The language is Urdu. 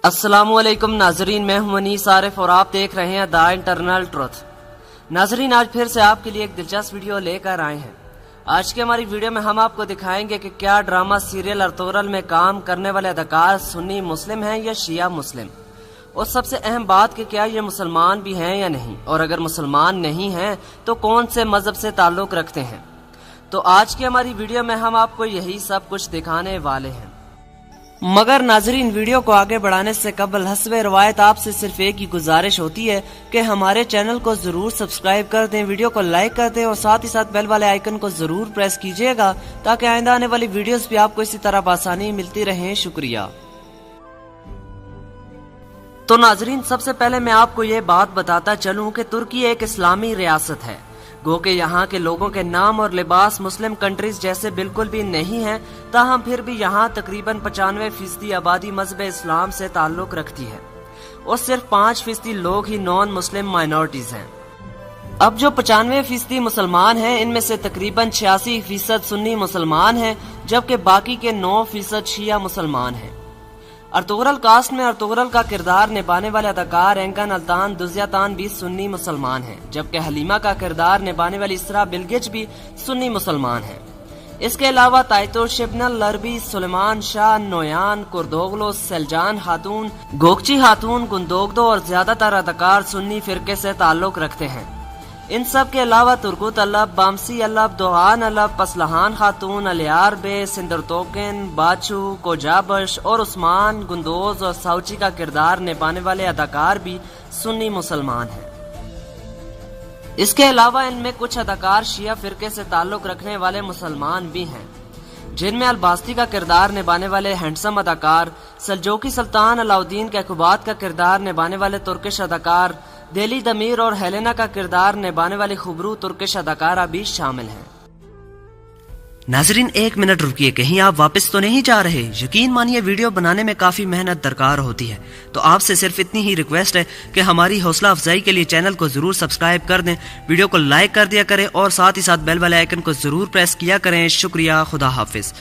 السلام علیکم ناظرین، میں ہوں منیس عارف اور آپ دیکھ رہے ہیں دا انٹرنل ٹروتھ۔ ناظرین، آج پھر سے آپ کے لیے ایک دلچسپ ویڈیو لے کر آئے ہیں۔ آج کی ہماری ویڈیو میں ہم آپ کو دکھائیں گے کہ کیا ڈرامہ سیریل ارطغرل میں کام کرنے والے اداکار سنی مسلم ہیں یا شیعہ مسلم، اور سب سے اہم بات کہ کیا یہ مسلمان بھی ہیں یا نہیں، اور اگر مسلمان نہیں ہیں تو کون سے مذہب سے تعلق رکھتے ہیں۔ تو آج کی ہماری ویڈیو میں ہم آپ کو یہی سب کچھ دکھانے والے ہیں۔ مگر ناظرین، ویڈیو کو آگے بڑھانے سے قبل حسب روایت آپ سے صرف ایک ہی گزارش ہوتی ہے کہ ہمارے چینل کو ضرور سبسکرائب کر دیں، ویڈیو کو لائک کر دیں اور ساتھ ہی ساتھ بیل والے آئیکن کو ضرور پریس کیجیے گا تاکہ آئندہ آنے والی ویڈیوز بھی آپ کو اسی طرح بآسانی ملتی رہیں۔ شکریہ۔ تو ناظرین، سب سے پہلے میں آپ کو یہ بات بتاتا چلوں کہ ترکی ایک اسلامی ریاست ہے، گو کہ یہاں کے لوگوں کے نام اور لباس مسلم کنٹریز جیسے بالکل بھی نہیں ہیں، تاہم پھر بھی یہاں تقریباً 95% آبادی مذہب اسلام سے تعلق رکھتی ہے اور صرف 5% لوگ ہی نان مسلم مائنورٹیز ہیں۔ اب جو 95% مسلمان ہیں، ان میں سے تقریباً 86% سنی مسلمان ہیں، جبکہ باقی کے 9% شیعہ مسلمان ہیں۔ ارطغرل کاسٹ میں ارطغرل کا کردار نبھانے والے اداکار اینکن التان دزیاتان بھی سنی مسلمان ہیں، جبکہ حلیمہ کا کردار نبھانے والی اسرا بلگچ بھی سنی مسلمان ہیں۔ اس کے علاوہ تائتو شبنل لربی، سلیمان شاہ، نویان، کردوغلو، سلجان خاتون، گوکچی خاتون، گندوگدو اور زیادہ تر اداکار سنی فرقے سے تعلق رکھتے ہیں۔ ان سب کے علاوہ ترکوت الب، بامسی الب، دوغان الب، پسلحان خاتون، الیار بے، سندرتوکن، باچو، کوجابش اور عثمان، گندوز اور ساوچی کا کردار نبھانے والے اداکار بھی سنی مسلمان ہیں۔ اس کے علاوہ ان میں کچھ اداکار شیعہ فرقے سے تعلق رکھنے والے مسلمان بھی ہیں، جن میں الباستی کا کردار نبھانے والے ہینڈسم اداکار، سلجوکی سلطان علاؤدین کیقوباد کا کردار نبھانے والے ترکش اداکار دیلی دمیر اور ہیلینا کا کردار نبھانے والی خبرو ترکش اداکارہ بھی شامل ہیں۔ ناظرین، ایک منٹ رکیے، کہیں آپ واپس تو نہیں جا رہے؟ یقین مانیے ویڈیو بنانے میں کافی محنت درکار ہوتی ہے، تو آپ سے صرف اتنی ہی ریکویسٹ ہے کہ ہماری حوصلہ افزائی کے لیے چینل کو ضرور سبسکرائب کر دیں، ویڈیو کو لائک کر دیا کریں اور ساتھ ہی ساتھ بیل والے آئیکن کو ضرور پریس کیا کریں۔ شکریہ، خدا حافظ۔